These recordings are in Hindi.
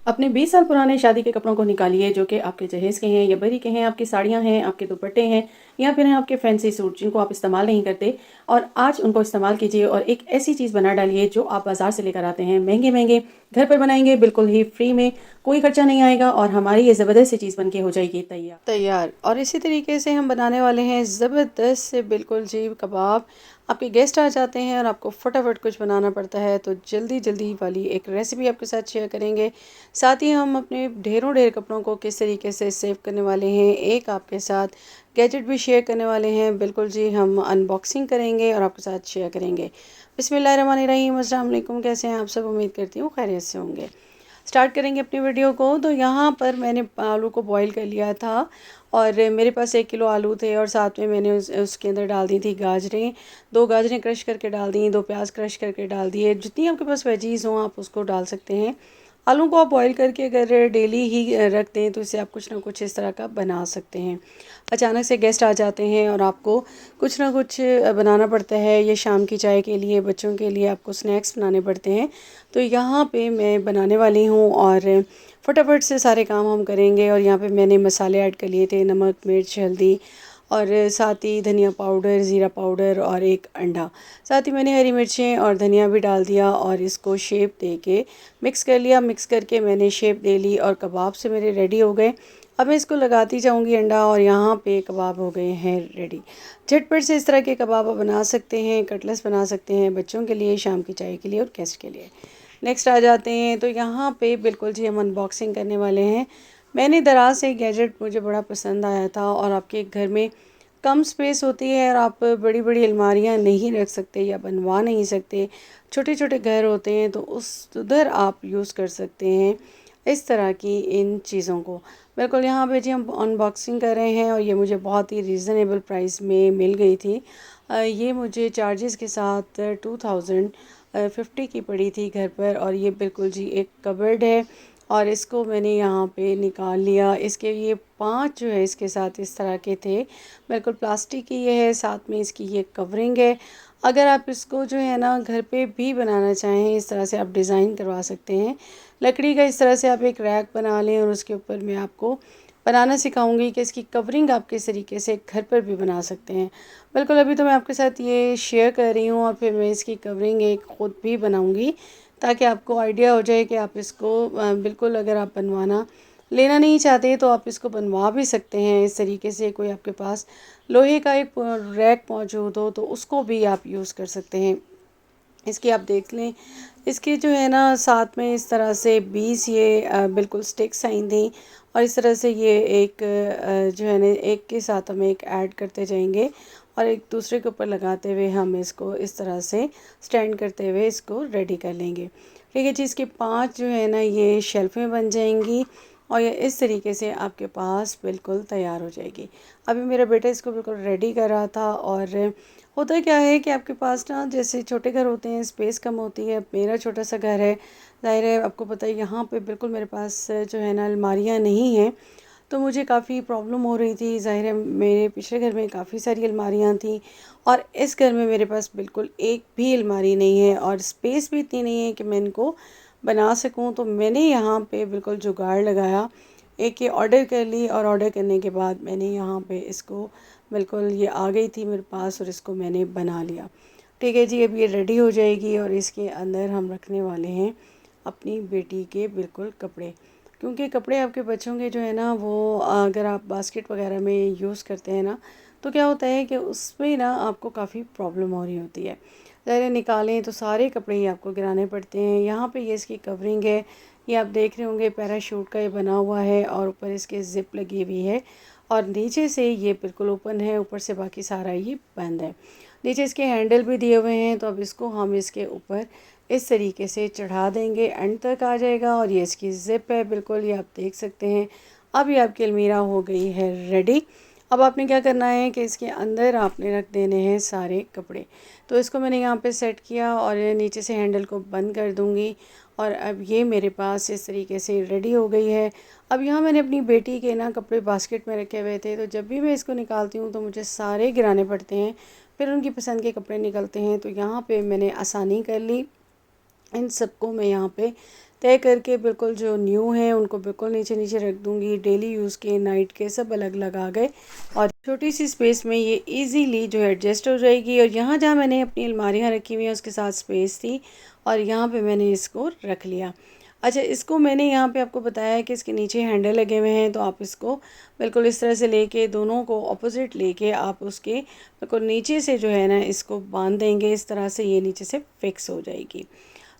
अपने 20 साल पुराने शादी के कपड़ों को निकालिए जो कि आपके जहेज़ के हैं या बरी के हैं, आपकी साड़ियाँ हैं, आपके दुपट्टे हैं या फिर हैं आपके फैंसी सूट जिनको आप इस्तेमाल नहीं करते और आज उनको इस्तेमाल कीजिए और एक ऐसी चीज़ बना डालिए जो आप बाज़ार से लेकर आते हैं महंगे-महंगे, घर पर बनाएँगे बिल्कुल ही फ्री में, कोई खर्चा नहीं आएगा और हमारी ये ज़बरदस्त सी चीज़ बन के हो जाएगी तैयार। और इसी तरीके से हम बनाने वाले हैं ज़बरदस्त से बिल्कुल जी कबाब। आपके गेस्ट आ जाते हैं और आपको फटाफट कुछ बनाना पड़ता है तो जल्दी-जल्दी वाली एक रेसिपी आपके साथ शेयर करेंगे। साथ ही हम अपने ढेरों कपड़ों को किस तरीके से सेव करने वाले हैं, एक आपके साथ गैजेट भी शेयर करने वाले हैं। बिल्कुल जी, हम अनबॉक्सिंग करेंगे और आपके साथ शेयर करेंगे। बिस्मिल्लाहिर्रहमानिर्रहीम, अस्सलाम वालेकुम। कैसे हैं आप सब? उम्मीद करती हूँ खैरियत से होंगे। स्टार्ट करेंगे अपनी वीडियो को। तो यहाँ पर मैंने आलू को बॉईल कर लिया था और मेरे पास 1 किलो आलू थे और साथ में मैंने उसके अंदर डाल दी थी गाजरें। 2 गाजरें क्रश करके डाल दी, 2 प्याज क्रश करके डाल दिए। जितनी आपके पास वेजीज़ हों आप उसको डाल सकते हैं। आलू को आप बॉईल करके अगर डेली ही रख दें तो इससे आप कुछ ना कुछ इस तरह का बना सकते हैं। अचानक से गेस्ट आ जाते हैं और आपको कुछ ना कुछ बनाना पड़ता है, ये शाम की चाय के लिए, बच्चों के लिए आपको स्नैक्स बनाने पड़ते हैं। तो यहाँ पे मैं बनाने वाली हूँ और फटाफट से सारे काम हम करेंगे। और यहाँ पे मैंने मसाले ऐड कर लिए थे, नमक, मिर्च, हल्दी और साथ ही धनिया पाउडर, ज़ीरा पाउडर और 1 अंडा। साथ ही मैंने हरी मिर्चें और धनिया भी डाल दिया और इसको शेप दे के मिक्स कर लिया। मिक्स करके मैंने शेप दे ली और कबाब से मेरे रेडी हो गए। अब मैं इसको लगाती जाऊंगी अंडा और यहाँ पे कबाब हो गए हैं रेडी। झटपट से इस तरह के कबाब आप बना सकते हैं, कटलेट्स बना सकते हैं बच्चों के लिए, शाम की चाय के लिए और गेस्ट के लिए। नेक्स्ट आ जाते हैं तो यहाँ पे बिल्कुल जी हम अनबॉक्सिंग करने वाले हैं। मैंने दराज से गैजेट मुझे बड़ा पसंद आया था और आपके घर में कम स्पेस होती है और आप बड़ी-बड़ी अलमारियाँ नहीं रख सकते या बनवा नहीं सकते, छोटे-छोटे घर होते हैं तो उस उधर आप यूज़ कर सकते हैं इस तरह की इन चीज़ों को। बिल्कुल यहाँ पे जी हम अनबॉक्सिंग कर रहे हैं और ये मुझे बहुत ही रीज़नेबल प्राइस में मिल गई थी। ये मुझे चार्जेस के साथ 2050 की पड़ी थी घर पर। और ये बिल्कुल जी एक कबर्ड है और इसको मैंने यहाँ पे निकाल लिया। इसके ये 5 जो है इसके साथ इस तरह के थे, बिल्कुल प्लास्टिक की ये है, साथ में इसकी ये कवरिंग है। अगर आप इसको जो है ना घर पे भी बनाना चाहें इस तरह से आप डिज़ाइन करवा सकते हैं। लकड़ी का इस तरह से आप एक रैक बना लें और उसके ऊपर मैं आपको बनाना सिखाऊंगी कि इसकी कवरिंग आप किस तरीके से घर पर भी बना सकते हैं। बिल्कुल अभी तो मैं आपके साथ ये शेयर कर रही हूँ और फिर मैं इसकी कवरिंग एक ख़ुद भी बनाऊंगी ताकि आपको आइडिया हो जाए कि आप इसको बिल्कुल अगर आप बनवाना लेना नहीं चाहते तो आप इसको बनवा भी सकते हैं इस तरीके से। कोई आपके पास लोहे का एक रैक मौजूद हो तो उसको भी आप यूज़ कर सकते हैं। इसकी आप देख लें, इसके जो है ना साथ में इस तरह से 20 ये बिल्कुल स्टिक्स आई थी और इस तरह से ये एक जो है ना एक के साथ हम एक ऐड करते जाएंगे और एक दूसरे के ऊपर लगाते हुए हम इसको इस तरह से स्टैंड करते हुए इसको रेडी कर लेंगे। ठीक है जी, इसके 5 जो है ना ये शेल्फ में बन जाएंगी और ये इस तरीके से आपके पास बिल्कुल तैयार हो जाएगी। अभी मेरा बेटा इसको बिल्कुल रेडी कर रहा था। और होता क्या है कि आपके पास ना जैसे छोटे घर होते हैं, स्पेस कम होती है। मेरा छोटा सा घर है, ज़ाहिर है आपको पता है यहाँ पे बिल्कुल मेरे पास जो है ना अलमारियाँ नहीं हैं। तो मुझे काफ़ी प्रॉब्लम हो रही थी। ज़ाहिर है मेरे पिछले घर में काफ़ी सारी अलमारियाँ थीं और इस घर में मेरे पास बिल्कुल एक भी अलमारी नहीं है और स्पेस भी इतनी नहीं है कि मैं इनको बना सकूं। तो मैंने यहाँ पे बिल्कुल जुगाड़ लगाया, एक ये ऑर्डर कर ली और ऑर्डर करने के बाद मैंने यहाँ पे इसको बिल्कुल ये आ गई थी मेरे पास और इसको मैंने बना लिया। ठीक है जी, अब ये रेडी हो जाएगी और इसके अंदर हम रखने वाले हैं अपनी बेटी के बिल्कुल कपड़े। क्योंकि कपड़े आपके बच्चों के जो है ना वो अगर आप बास्केट वगैरह में यूज़ करते हैं ना तो क्या होता है कि उसमें ना आपको काफ़ी प्रॉब्लम हो रही होती है। ज़रा निकालें तो सारे कपड़े ही आपको गिराने पड़ते हैं। यहाँ पे ये इसकी कवरिंग है, ये आप देख रहे होंगे पैराशूट का ये बना हुआ है और ऊपर इसके ज़िप लगी हुई है और नीचे से ये बिल्कुल ओपन है, ऊपर से बाकी सारा ये बंद है। नीचे इसके हैंडल भी दिए हुए हैं तो अब इसको हम इसके ऊपर इस तरीके से चढ़ा देंगे, एंड तक आ जाएगा। और ये इसकी ज़िप है, बिल्कुल ये आप देख सकते हैं। अब ये आपकी अलमीरा हो गई है रेडी। अब आपने क्या करना है कि इसके अंदर आपने रख देने हैं सारे कपड़े। तो इसको मैंने यहाँ पे सेट किया और नीचे से हैंडल को बंद कर दूँगी और अब ये मेरे पास इस तरीके से रेडी हो गई है। अब यहाँ मैंने अपनी बेटी के ना कपड़े बास्केट में रखे हुए थे तो जब भी मैं इसको निकालती हूँ तो मुझे सारे गिराने पड़ते हैं, फिर उनकी पसंद के कपड़े निकलते हैं। तो यहाँ पे मैंने आसानी कर ली, इन सबको मैं यहाँ पे तय करके बिल्कुल जो न्यू है उनको बिल्कुल नीचे नीचे रख दूँगी। डेली यूज़ के, नाइट के सब अलग-अलग आ गए और छोटी सी स्पेस में ये इजीली जो है एडजस्ट हो जाएगी। और यहाँ जहाँ मैंने अपनी अलमारियाँ रखी हुई हैं उसके साथ स्पेस थी और यहाँ पे मैंने इसको रख लिया। अच्छा, इसको मैंने यहाँ पे आपको बताया है कि इसके नीचे हैंडल लगे हुए हैं, तो आप इसको बिल्कुल इस तरह से लेके दोनों को ऑपोजिट लेके आप उसके बिल्कुल नीचे से जो है ना इसको बांध देंगे। इस तरह से ये नीचे से फिक्स हो जाएगी।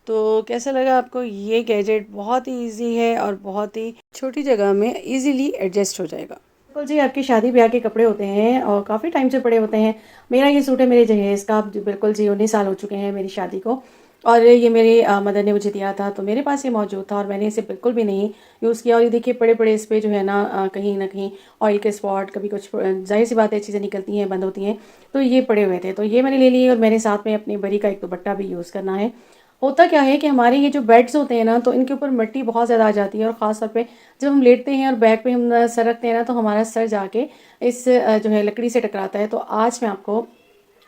तो कैसा लगा आपको ये गैजेट? बहुत ही ईज़ी है और बहुत ही छोटी जगह में ईज़िली एडजस्ट हो जाएगा। बिल्कुल जी, आपकी शादी ब्याह के कपड़े होते हैं और काफ़ी टाइम से पड़े होते हैं। मेरा ये सूट है मेरे जहेज़ का, बिल्कुल जी 19 साल हो चुके हैं मेरी शादी को और ये मेरे मदर ने मुझे दिया था, तो मेरे पास ये मौजूद था और मैंने इसे बिल्कुल भी नहीं यूज़ किया। और ये देखिए पड़े-पड़े इस पे जो है ना कहीं न कहीं ऑयल के स्पॉट, कभी कुछ ज़ाहिर-सी बात है चीज़ें निकलती हैं, बंद होती हैं, तो ये पड़े हुए थे। तो ये मैंने ले लिए और मेरे साथ में अपनी बरी का एक दुपट्टा भी यूज़ करना है। होता क्या है कि हमारे ये जो बेड्स होते हैं ना, तो इनके ऊपर मिट्टी बहुत ज़्यादा आ जाती है और ख़ास तौर पे जब हम लेटते हैं और बैक पे हम सर रखते हैं ना, तो हमारा सर जाके इस जो है लकड़ी से टकराता है। तो आज मैं आपको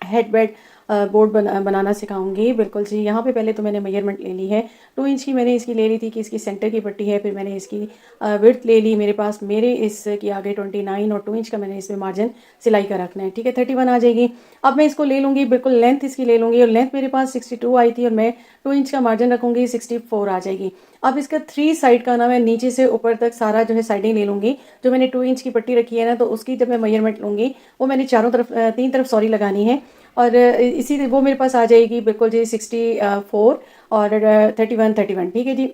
हेड बेड बोर्ड बनाना सिखाऊंगी। बिल्कुल जी, यहाँ पे पहले तो मैंने मेजरमेंट ले ली है। 2 इंच की मैंने इसकी ले ली थी कि इसकी सेंटर की पट्टी है। फिर मैंने इसकी विड्थ ले ली। मेरे पास मेरे इसकी आ गई 29 और 2 इंच का मैंने इसमें मार्जिन सिलाई का रखना है। ठीक है, 31 आ जाएगी। अब मैं इसको ले लूँगी, बिल्कुल लेंथ इसकी ले लूँगी और लेंथ मेरे पास 62 आई थी और मैं 2 इंच का मार्जिन रखूँगी, 64 आ जाएगी। अब इसका 3 साइड का ना मैं नीचे से ऊपर तक सारा जो है साइडिंग ले लूँगी। जो मैंने 2 इंच की पट्टी रखी है ना, तो उसकी जब मैं मेजरमेंट लूँगी वो मैंने चारों तरफ 3 तरफ सॉरी लगानी है और इसी वो मेरे पास आ जाएगी बिल्कुल जी 64 और 31। ठीक है जी।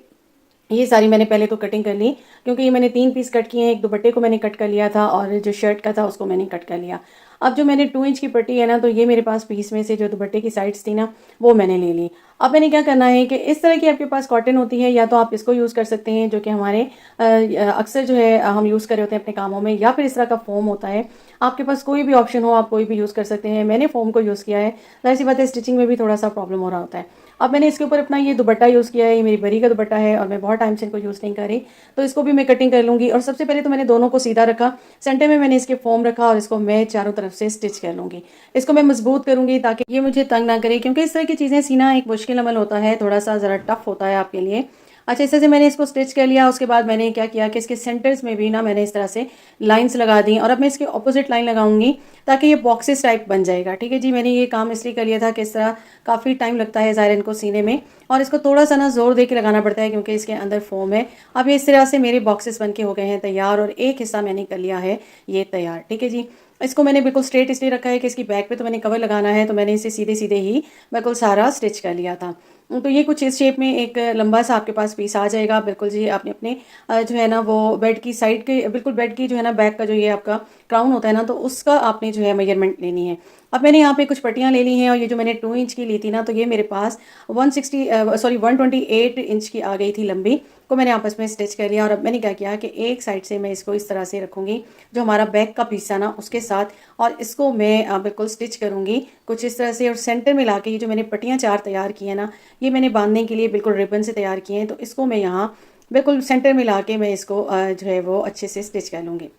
ये सारी मैंने पहले तो कटिंग कर ली क्योंकि ये मैंने 3 पीस कट किए हैं। एक दुपट्टे को मैंने कट कर लिया था और जो शर्ट का था उसको मैंने कट कर लिया। अब जो मैंने 2 इंच की पट्टी है ना, तो ये मेरे पास पीस में से जो दुपट्टे की साइड्स थी ना वो मैंने ले ली। अब मैंने क्या करना है कि इस तरह की आपके पास कॉटन होती है, या तो आप इसको यूज़ कर सकते हैं जो कि हमारे अक्सर जो है हम यूज़ कर रहे होते हैं अपने कामों में, या फिर इस तरह का फोम होता है। आपके पास कोई भी ऑप्शन हो, आप कोई भी यूज़ कर सकते हैं। मैंने फोम को यूज़ किया है। जाहिर सी बात है स्टिचिंग में भी थोड़ा सा प्रॉब्लम हो रहा होता है। अब मैंने इसके ऊपर अपना ये दुपट्टा यूज़ किया है। ये मेरी बरी का दुपट्टा है और मैं बहुत टाइम से इनको यूज़ नहीं कर रही, तो इसको भी मैं कटिंग कर लूँगी। और सबसे पहले तो मैंने दोनों को सीधा रखा, सेंटर में मैंने इसके फोम रखा और इसको मैं चारों तरफ से स्टिच कर लूँगी। इसको मैं मजबूत करूँगी ताकि ये मुझे तंग ना करे, क्योंकि इस तरह की चीज़ें सीना एक मुश्किल अमल होता है, थोड़ा सा ज़रा टफ होता है आपके लिए। अच्छा, इस तरह से मैंने इसको स्टिच कर लिया। उसके बाद मैंने क्या किया कि इसके सेंटर्स में भी ना मैंने इस तरह से लाइंस लगा दी और अब मैं इसके ऑपोजिट लाइन लगाऊंगी ताकि ये बॉक्सेस टाइप बन जाएगा। ठीक है जी, मैंने ये काम इसलिए कर लिया था कि इस तरह काफ़ी टाइम लगता है ज़ाहिर इनको सीने में और इसको थोड़ा सा ना जोर दे के लगाना पड़ता है क्योंकि इसके अंदर फोम है। अब ये इस तरह से मेरे बॉक्सेस बन के हो गए हैं तैयार और एक हिस्सा मैंने कर लिया है ये तैयार। ठीक है जी, इसको मैंने बिल्कुल स्ट्रेट इसलिए रखा है कि इसकी बैक पे तो मैंने कवर लगाना है, तो मैंने इसे सीधे सीधे ही बिल्कुल सारा स्टिच कर लिया था। तो ये कुछ इस शेप में एक लंबा सा आपके पास पीस आ जाएगा। बिल्कुल जी, आपने अपने जो है ना वो बेड की साइड के बिल्कुल बेड की जो है ना बैक का जो ये आपका क्राउन होता है ना, तो उसका आपने जो है मेजरमेंट लेनी है। अब मैंने यहाँ पे कुछ पट्टियाँ ले ली हैं और ये जो मैंने 2 इंच की ली थी ना, तो ये मेरे पास 128 इंच की आ गई थी लंबी, को मैंने आपस में स्टिच कर लिया। और अब मैंने क्या किया कि एक साइड से मैं इसको इस तरह से रखूँगी जो हमारा बैक का पीस है ना उसके साथ, और इसको मैं बिल्कुल स्टिच करूँगी कुछ इस तरह से। और सेंटर में ला के ये जो मैंने पट्टियाँ 4 तैयार की हैं ना, ये मैंने बांधने के लिए बिल्कुल रिबन से तैयार किए हैं, तो इसको मैं यहाँ बिल्कुल सेंटर में ला के मैं इसको जो है वो अच्छे से स्टिच कर लूँगी।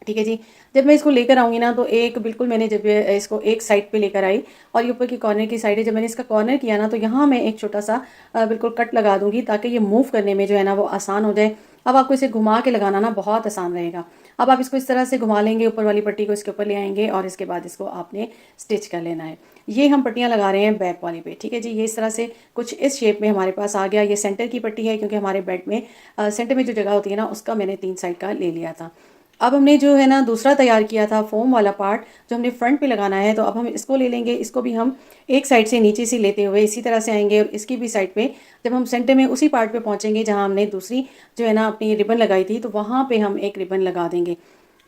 ठीक है जी, जब मैं इसको लेकर आऊँगी ना, तो एक बिल्कुल मैंने जब इसको एक साइड पे लेकर आई और ये ऊपर की कॉर्नर की साइड है, जब मैंने इसका कॉर्नर किया ना, तो यहाँ मैं एक छोटा सा बिल्कुल कट लगा दूंगी ताकि ये मूव करने में जो है ना वो आसान हो जाए। अब आपको इसे घुमा के लगाना ना बहुत आसान रहेगा। अब आप इसको इस तरह से घुमा लेंगे, ऊपर वाली पट्टी को इसके ऊपर ले आएंगे और इसके बाद इसको आपने स्टिच कर लेना है। ये हम पट्टियाँ लगा रहे हैं बैक वाली पे। ठीक है जी, ये इस तरह से कुछ इस शेप में हमारे पास आ गया। ये सेंटर की पट्टी है क्योंकि हमारे बेड में सेंटर में जो जगह होती है ना उसका मैंने 3 साइड का ले लिया था। अब हमने जो है ना दूसरा तैयार किया था फोम वाला पार्ट जो हमने फ्रंट पे लगाना है, तो अब हम इसको ले लेंगे। इसको भी हम एक साइड से नीचे से लेते हुए इसी तरह से आएंगे और इसकी भी साइड पे जब हम सेंटर में उसी पार्ट पे पहुंचेंगे जहां हमने दूसरी जो है ना अपनी रिबन लगाई थी, तो वहां पे हम एक रिबन लगा देंगे।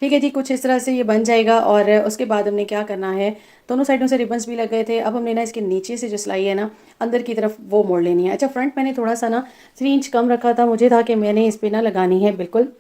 ठीक है जी, कुछ इस तरह से ये बन जाएगा। और उसके बाद हमने क्या करना है, दोनों साइडों से रिबन्स भी लग गए थे। अब हमने ना इसके नीचे से जो सिलाई है ना अंदर की तरफ वो मोड़ लेनी है। अच्छा, फ्रंट मैंने थोड़ा सा ना 3 इंच कम रखा था, मुझे था कि मैंने इस पर ना लगानी है बिल्कुल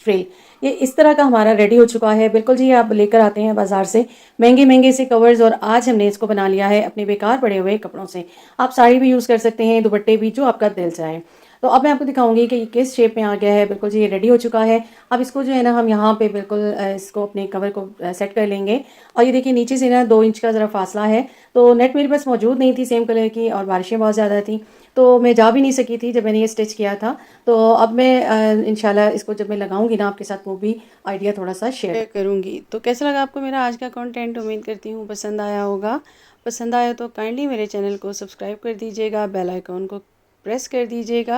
फ्रिल। ये इस तरह का हमारा रेडी हो चुका है। बिल्कुल जी, आप लेकर आते हैं बाजार से महंगे महंगे से कवर्स, और आज हमने इसको बना लिया है अपने बेकार पड़े हुए कपड़ों से। आप साड़ी भी यूज़ कर सकते हैं, दुपट्टे भी, जो आपका दिल चाहे। तो अब मैं आपको दिखाऊंगी कि ये किस शेप में आ गया है। बिल्कुल जी ये रेडी हो चुका है। अब इसको जो है ना हम यहाँ पे बिल्कुल इसको अपने कवर को सेट कर लेंगे। और ये देखिए नीचे से ना 2 इंच का ज़रा फासला है। तो नेट मेरे पास मौजूद नहीं थी सेम कलर की, और बारिशें बहुत ज़्यादा थी, तो मैं जा भी नहीं सकी थी जब मैंने ये स्टिच किया था। तो अब मैं इंशाल्लाह इसको जब मैं लगाऊंगी ना आपके साथ, वो भी आइडिया थोड़ा सा शेयर करूंगी। तो कैसा लगा आपको मेरा आज का कंटेंट? उम्मीद करती हूँ पसंद आया होगा। पसंद आया तो काइंडली मेरे चैनल को सब्सक्राइब कर दीजिएगा, बेल आइकॉन को प्रेस कर दीजिएगा,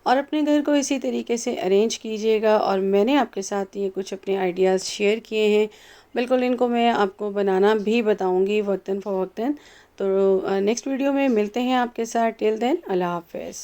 और अपने घर को इसी तरीके से अरेंज कीजिएगा। और मैंने आपके साथ ये कुछ अपने आइडियाज़ शेयर किए हैं, बिल्कुल इनको मैं आपको बनाना भी बताऊंगी वक्तन फ़वक्तन। तो नेक्स्ट वीडियो में मिलते हैं आपके साथ। टिल देन अल्लाह हाफ़िज़।